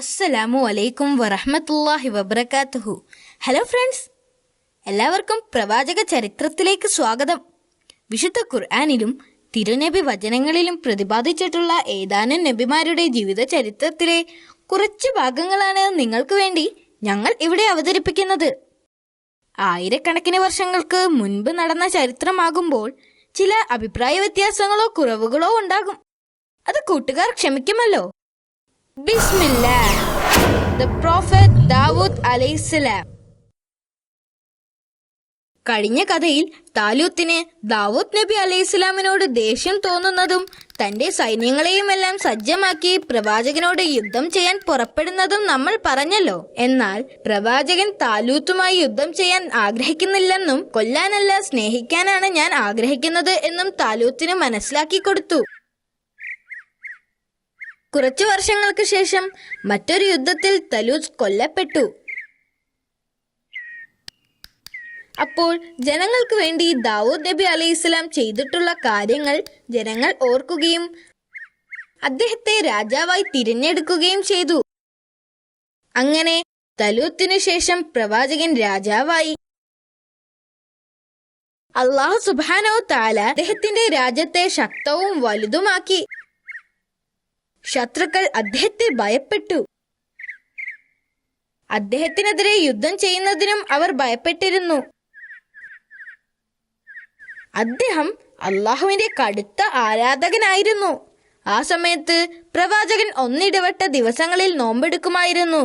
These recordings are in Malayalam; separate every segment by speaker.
Speaker 1: അസ്സലാമു അലൈക്കും വറഹ്മത്തുള്ളാഹി വബറകാതുഹു. ഹലോ ഫ്രണ്ട്സ്, എല്ലാവർക്കും പ്രവാചക ചരിത്രത്തിലേക്ക് സ്വാഗതം. വിശുദ്ധ ഖുർആനിലും തിരുനബി വചനങ്ങളിലും പ്രതിപാദിച്ചിട്ടുള്ള ഏതാനും നബിമാരുടെ ജീവിത ചരിത്രത്തിലെ കുറച്ച് ഭാഗങ്ങളാണ് നിങ്ങൾക്ക് വേണ്ടി ഞങ്ങൾ ഇവിടെ അവതരിപ്പിക്കുന്നത്. ആയിരക്കണക്കിന് വർഷങ്ങൾക്ക് മുൻപ് നടന്ന ചരിത്രമാകുമ്പോൾ ചില അഭിപ്രായ വ്യത്യാസങ്ങളോ കുറവുകളോ ഉണ്ടാകും. അത് കൂട്ടുകാർ ക്ഷമിക്കുമല്ലോ. ബിസ്മില്ലാഹ്. ദ പ്രോഫറ്റ് ദാവൂദ് അലൈഹിസ്സലാം. കഴിഞ്ഞ കഥയിൽ താലൂത്തിന് ദാവൂദ് നബി അലൈഹിസ്സലാമിനോട് ദേഷ്യം തോന്നുന്നതും തന്റെ സൈന്യങ്ങളെയുമെല്ലാം സജ്ജമാക്കി പ്രവാചകനോട് യുദ്ധം ചെയ്യാൻ പുറപ്പെടുന്നതും നമ്മൾ പറഞ്ഞല്ലോ. എന്നാൽ പ്രവാചകൻ താലൂത്തുമായി യുദ്ധം ചെയ്യാൻ ആഗ്രഹിക്കുന്നില്ലെന്നും കൊല്ലാനല്ല സ്നേഹിക്കാനാണ് ഞാൻ ആഗ്രഹിക്കുന്നത് എന്നും താലൂത്തിന് മനസ്സിലാക്കി കൊടുത്തു. കുറച്ചു വർഷങ്ങൾക്ക് ശേഷം മറ്റൊരു യുദ്ധത്തിൽ തലൂത്ത് കൊല്ലപ്പെട്ടു. അപ്പോൾ ജനങ്ങൾക്ക് വേണ്ടി ദാവൂദ് നബി അലൈഹിസ്സലാം ചെയ്തിട്ടുള്ള കാര്യങ്ങൾ ജനങ്ങൾ ഓർക്കുകയും അദ്ദേഹത്തെ രാജാവായി തിരഞ്ഞെടുക്കുകയും ചെയ്തു. അങ്ങനെ തലൂത്തിനു ശേഷം പ്രവാചകൻ രാജാവായി. അല്ലാഹു സുബ്ഹാനഹു തആല അദ്ദേഹത്തിന്റെ രാജ്യത്തെ ശക്തവും വലുതുമാക്കി. ശത്രുക്കൾ അദ്ദേഹത്തെ ഭയപ്പെട്ടു. അദ്ദേഹത്തിനെതിരെ യുദ്ധം ചെയ്യുന്നതിനും അവർ ഭയപ്പെട്ടിരുന്നു. അദ്ദേഹം അള്ളാഹുവിന്റെ കടുത്ത ആരാധകനായിരുന്നു. ആ സമയത്ത് പ്രവാചകൻ ഒന്നിടവിട്ട ദിവസങ്ങളിൽ നോമ്പെടുക്കുമായിരുന്നു.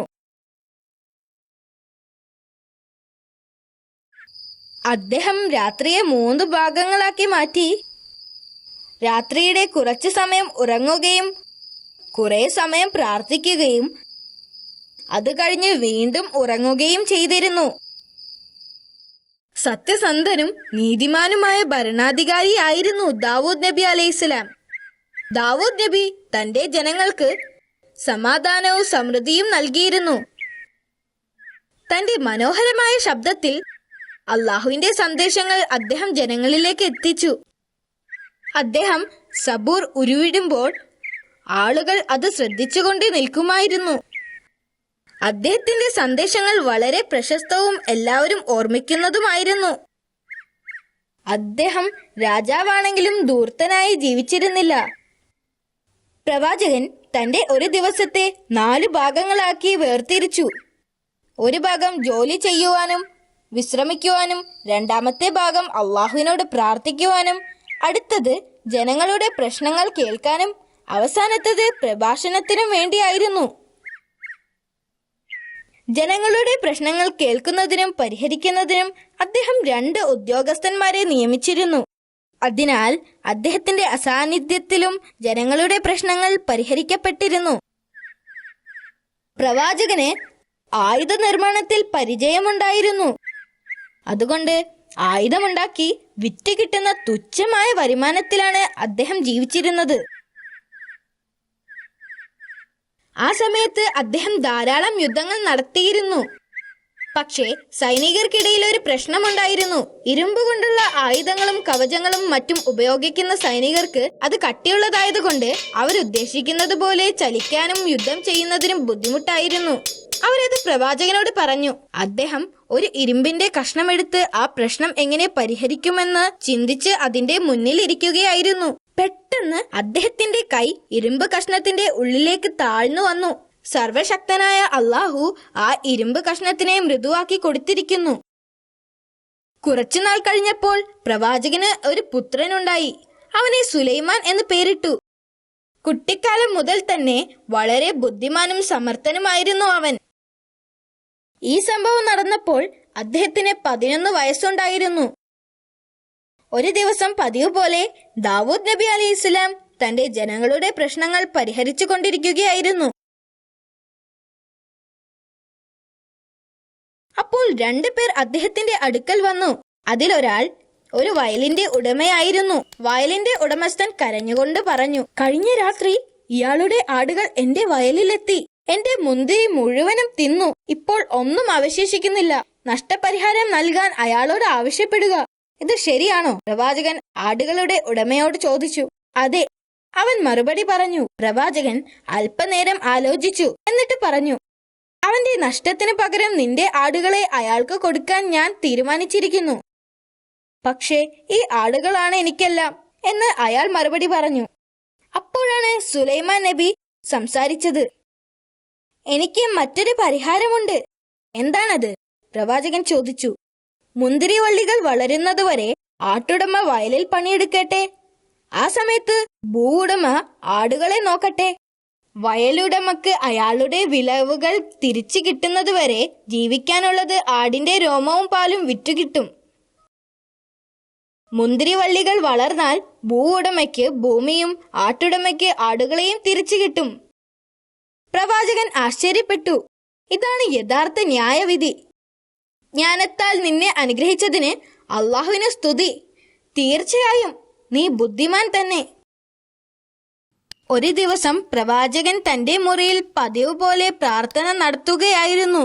Speaker 1: അദ്ദേഹം രാത്രിയെ 3 ഭാഗങ്ങളാക്കി മാറ്റി. രാത്രിയുടെ കുറച്ചു സമയം ഉറങ്ങുകയും കുറെ സമയം പ്രാർത്ഥിക്കുകയും അത് കഴിഞ്ഞ് വീണ്ടും ഉറങ്ങുകയും ചെയ്തിരുന്നു. സത്യസന്ധനും നീതിമാനുമായ ഭരണാധികാരിയായിരുന്നു ദാവൂദ് നബി അലൈഹിസ്സലാം. ദാവൂദ് നബി തന്റെ ജനങ്ങൾക്ക് സമാധാനവും സമൃദ്ധിയും നൽകിയിരുന്നു. തന്റെ മനോഹരമായ ശബ്ദത്തിൽ അള്ളാഹുവിന്റെ സന്ദേശങ്ങൾ അദ്ദേഹം ജനങ്ങളിലേക്ക് എത്തിച്ചു. അദ്ദേഹം സബൂർ ഉരുവിടുമ്പോൾ ആളുകൾ അത് ശ്രദ്ധിച്ചുകൊണ്ട് നിൽക്കുമായിരുന്നു. അദ്ദേഹത്തിന്റെ സന്ദേശങ്ങൾ വളരെ പ്രശസ്തവും എല്ലാവരും ഓർമ്മിക്കുന്നതുമായിരുന്നു. അദ്ദേഹം രാജാവാണെങ്കിലും ധൂർത്തനായി ജീവിച്ചിരുന്നില്ല. പ്രവാചകൻ തന്റെ ഒരു ദിവസത്തെ 4 ഭാഗങ്ങളാക്കി വേർതിരിച്ചു. ഒരു ഭാഗം ജോലി ചെയ്യുവാനും വിശ്രമിക്കുവാനും, രണ്ടാമത്തെ ഭാഗം അള്ളാഹുവിനോട് പ്രാർത്ഥിക്കുവാനും, അടുത്തത് ജനങ്ങളുടെ പ്രശ്നങ്ങൾ കേൾക്കാനും, അവസാനത്തത് പ്രഭാഷണത്തിനും വേണ്ടിയായിരുന്നു. ജനങ്ങളുടെ പ്രശ്നങ്ങൾ കേൾക്കുന്നതിനും പരിഹരിക്കുന്നതിനും അദ്ദേഹം 2 ഉദ്യോഗസ്ഥന്മാരെ നിയമിച്ചിരുന്നു. അതിനാൽ അദ്ദേഹത്തിന്റെ അസാന്നിധ്യത്തിലും ജനങ്ങളുടെ പ്രശ്നങ്ങൾ പരിഹരിക്കപ്പെട്ടിരുന്നു. പ്രവാചകന് ആയുധ നിർമ്മാണത്തിൽ പരിചയമുണ്ടായിരുന്നു. അതുകൊണ്ട് ആയുധമുണ്ടാക്കി വിറ്റ് കിട്ടുന്ന തുച്ഛമായ വരുമാനത്തിലാണ് അദ്ദേഹം ജീവിച്ചിരുന്നത്. ആ സമയത്ത് അദ്ദേഹം ധാരാളം യുദ്ധങ്ങൾ നടത്തിയിരുന്നു. പക്ഷേ സൈനികർക്കിടയിൽ ഒരു പ്രശ്നമുണ്ടായിരുന്നു. ഇരുമ്പ് കൊണ്ടുള്ള ആയുധങ്ങളും കവചങ്ങളും മറ്റും ഉപയോഗിക്കുന്ന സൈനികർക്ക് അത് കട്ടിയുള്ളതായതുകൊണ്ട് അവരുദ്ദേശിക്കുന്നത് പോലെ ചലിക്കാനും യുദ്ധം ചെയ്യുന്നതിനും ബുദ്ധിമുട്ടായിരുന്നു. അവരത് പ്രവാചകനോട് പറഞ്ഞു. അദ്ദേഹം ഒരു ഇരുമ്പിന്റെ കഷ്ണമെടുത്ത് ആ പ്രശ്നം എങ്ങനെ പരിഹരിക്കുമെന്ന് ചിന്തിച്ച് അതിന്റെ മുന്നിൽ ഇരിക്കുകയായിരുന്നു. പെട്ടെന്ന് അദ്ദേഹത്തിന്റെ കൈ ഇരുമ്പ് കഷ്ണത്തിന്റെ ഉള്ളിലേക്ക് താഴ്ന്നു വന്നു. സർവശക്തനായ അള്ളാഹു ആ ഇരുമ്പ് കഷ്ണത്തിനെ മൃദുവാക്കി കൊടുത്തിരിക്കുന്നു. കുറച്ചുനാൾ കഴിഞ്ഞപ്പോൾ പ്രവാചകന് ഒരു പുത്രനുണ്ടായി. അവനെ സുലൈമാൻ എന്ന് പേരിട്ടു. കുട്ടിക്കാലം മുതൽ തന്നെ വളരെ ബുദ്ധിമാനും സമർത്ഥനുമായിരുന്നു അവൻ. ഈ സംഭവം നടന്നപ്പോൾ അദ്ദേഹത്തിന് 11 വയസ്സുണ്ടായിരുന്നു. ഒരു ദിവസം പതിവ് പോലെ ദാവൂദ് നബി അലൈഹിസ്സലാം തന്റെ ജനങ്ങളുടെ പ്രശ്നങ്ങൾ പരിഹരിച്ചു കൊണ്ടിരിക്കുകയായിരുന്നു. അപ്പോൾ 2 പേർ അദ്ദേഹത്തിന്റെ അടുക്കൽ വന്നു. അതിലൊരാൾ ഒരു വയലിന്റെ ഉടമയായിരുന്നു. വയലിന്റെ ഉടമസ്ഥൻ കരഞ്ഞുകൊണ്ട് പറഞ്ഞു, കഴിഞ്ഞ രാത്രി ഇയാളുടെ ആടുകൾ എന്റെ വയലിലെത്തി. എന്റെ മുന്തിരി മുഴുവനും തിന്നു. ഇപ്പോൾ ഒന്നും അവശേഷിക്കുന്നില്ല. നഷ്ടപരിഹാരം നൽകാൻ അയാളോട് ആവശ്യപ്പെടുക. ഇത് ശരിയാണോ? പ്രവാചകൻ ആടുകളുടെ ഉടമയോട് ചോദിച്ചു. അതെ, അവൻ മറുപടി പറഞ്ഞു. പ്രവാചകൻ അല്പനേരം ആലോചിച്ചു. എന്നിട്ട് പറഞ്ഞു, അവന്റെ നഷ്ടത്തിന് പകരം നിന്റെ ആടുകളെ അയാൾക്ക് കൊടുക്കാൻ ഞാൻ തീരുമാനിച്ചിരിക്കുന്നു. പക്ഷേ ഈ ആടുകളാണ് എനിക്കെല്ലാം എന്ന് അയാൾ മറുപടി പറഞ്ഞു. അപ്പോഴാണ് സുലൈമാൻ നബി സംസാരിച്ചത്. എനിക്ക് മറ്റൊരു പരിഹാരമുണ്ട്. എന്താണത്? പ്രവാചകൻ ചോദിച്ചു. മുന്തിരിവള്ളികൾ വളരുന്നതുവരെ ആട്ടുടമ വയലിൽ പണിയെടുക്കട്ടെ. ആ സമയത്ത് ഭൂവുടമ ആടുകളെ നോക്കട്ടെ. വയലുടമക്ക് അയാളുടെ വിളവുകൾ തിരിച്ചു കിട്ടുന്നതുവരെ ജീവിക്കാനുള്ളത് ആടിന്റെ രോമവും പാലും വിറ്റുകിട്ടും. മുന്തിരിവള്ളികൾ വളർന്നാൽ ഭൂവുടമയ്ക്ക് ഭൂമിയും ആട്ടുടമയ്ക്ക് ആടുകളെയും തിരിച്ചു കിട്ടും. പ്രവാചകൻ ആശ്ചര്യപ്പെട്ടു. ഇതാണ് യഥാർത്ഥ ന്യായവിധി. ജ്ഞാനത്താൽ നിന്നെ അനുഗ്രഹിച്ചതിന് അള്ളാഹുവിന് സ്തുതി. തീർച്ചയായും നീ ബുദ്ധിമാൻ തന്നെ. ഒരു ദിവസം പ്രവാചകൻ തന്റെ മുറിയിൽ പതിവ് പോലെ പ്രാർത്ഥന നടത്തുകയായിരുന്നു.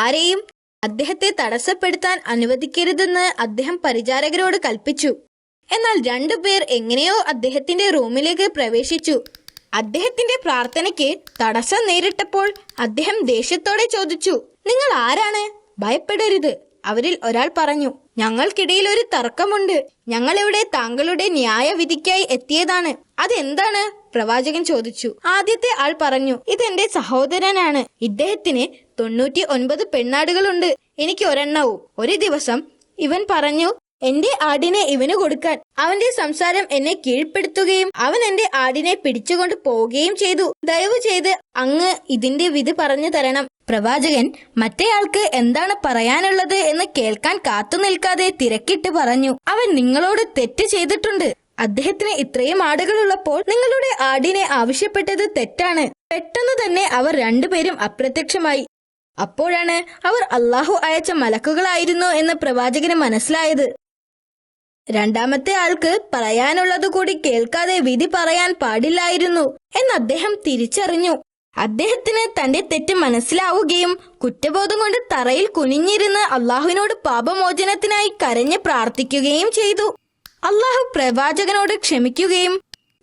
Speaker 1: ആരെയും അദ്ദേഹത്തെ തടസ്സപ്പെടുത്താൻ അനുവദിക്കരുതെന്ന് അദ്ദേഹം പരിചാരകരോട് കൽപ്പിച്ചു. എന്നാൽ 2 പേർ എങ്ങനെയോ അദ്ദേഹത്തിന്റെ റൂമിലേക്ക് പ്രവേശിച്ചു. അദ്ദേഹത്തിന്റെ പ്രാർത്ഥനയ്ക്ക് തടസ്സം നേരിട്ടപ്പോൾ അദ്ദേഹം ദേഷ്യത്തോടെ ചോദിച്ചു, നിങ്ങൾ ആരാണ്? ഭയപ്പെടരുത്. അവരിൽ ഒരാൾ പറഞ്ഞു, ഞങ്ങൾക്കിടയിൽ ഒരു തർക്കമുണ്ട്. ഞങ്ങളിവിടെ താങ്കളുടെ ന്യായവിധിക്കായി എത്തിയതാണ്. അതെന്താണ്? പ്രവാചകൻ ചോദിച്ചു. ആദ്യത്തെ ആൾ പറഞ്ഞു, ഇതെന്റെ സഹോദരനാണ്. ഇദ്ദേഹത്തിന് 99 പെണ്ണാടുകളുണ്ട്. എനിക്ക് ഒരെണ്ണവും. ഒരു ദിവസം ഇവൻ പറഞ്ഞു, എന്റെ ആടിനെ ഇവന് കൊടുക്കാൻ. അവന്റെ സംസാരം എന്നെ കീഴ്പ്പെടുത്തുകയും അവൻ എന്റെ ആടിനെ പിടിച്ചുകൊണ്ട് പോവുകയും ചെയ്തു. ദയവ് ചെയ്ത് അങ്ങ് ഇതിന്റെ വിധി പറഞ്ഞു തരണം. പ്രവാചകൻ മറ്റേയാൾക്ക് എന്താണ് പറയാനുള്ളത് എന്ന് കേൾക്കാൻ കാത്തു നിൽക്കാതെ തിരക്കിട്ട് പറഞ്ഞു, അവൻ നിങ്ങളോട് തെറ്റ് ചെയ്തിട്ടുണ്ട്. അദ്ദേഹത്തിന് ഇത്രയും ആടുകളുള്ളപ്പോൾ നിങ്ങളുടെ ആടിനെ ആവശ്യപ്പെട്ടത് തെറ്റാണ്. പെട്ടെന്ന് തന്നെ അവർ 2 പേരും അപ്രത്യക്ഷമായി. അപ്പോഴാണ് അവർ അള്ളാഹു അയച്ച മലക്കുകളായിരുന്നു എന്ന് പ്രവാചകന് മനസ്സിലായത്. രണ്ടാമത്തെ ആൾക്ക് പറയാനുള്ളത് കൂടി കേൾക്കാതെ വിധി പറയാൻ പാടില്ലായിരുന്നു എന്ന് അദ്ദേഹം തിരിച്ചറിഞ്ഞു. അദ്ദേഹത്തിന് തന്റെ തെറ്റ് മനസ്സിലാവുകയും കുറ്റബോധം കൊണ്ട് തറയിൽ കുനിഞ്ഞിരുന്ന് അള്ളാഹുവിനോട് പാപമോചനത്തിനായി കരഞ്ഞ് പ്രാർത്ഥിക്കുകയും ചെയ്തു. അള്ളാഹു പ്രവാചകനോട് ക്ഷമിക്കുകയും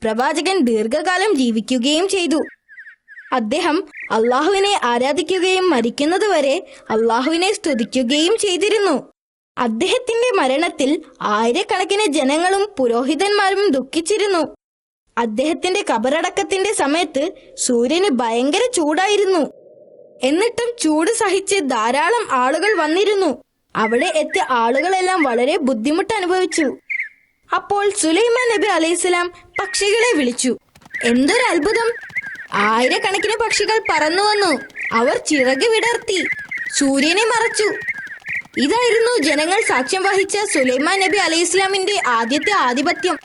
Speaker 1: പ്രവാചകൻ ദീർഘകാലം ജീവിക്കുകയും ചെയ്തു. അദ്ദേഹം അള്ളാഹുവിനെ ആരാധിക്കുകയും മരിക്കുന്നതുവരെ അള്ളാഹുവിനെ സ്തുതിക്കുകയും ചെയ്തിരുന്നു. അദ്ദേഹത്തിന്റെ മരണത്തിൽ ആയിരക്കണക്കിന് ജനങ്ങളും പുരോഹിതന്മാരും ദുഃഖിച്ചിരുന്നു. അദ്ദേഹത്തിന്റെ കബറടക്കത്തിന്റെ സമയത്ത് സൂര്യന് ഭയങ്കര ചൂടായിരുന്നു. എന്നിട്ടും ചൂട് സഹിച്ച് ധാരാളം ആളുകൾ വന്നിരുന്നു. അവിടെ എത്തിയ ആളുകളെല്ലാം വളരെ ബുദ്ധിമുട്ട് അനുഭവിച്ചു. അപ്പോൾ സുലൈമാൻ നബി അലൈഹിസ്സലാം പക്ഷികളെ വിളിച്ചു. എന്തൊരു അത്ഭുതം! ആയിരക്കണക്കിന് പക്ഷികൾ പറന്നു വന്നു. അവർ ചിറക് വിടർത്തി സൂര്യനെ മറച്ചു. ഇതായിരുന്നു ജനങ്ങൾ സാക്ഷ്യം വഹിച്ച സുലൈമാൻ നബി അലൈഹിസ്സലാമിന്റെ ആദ്യത്തെ ആധിപത്യം.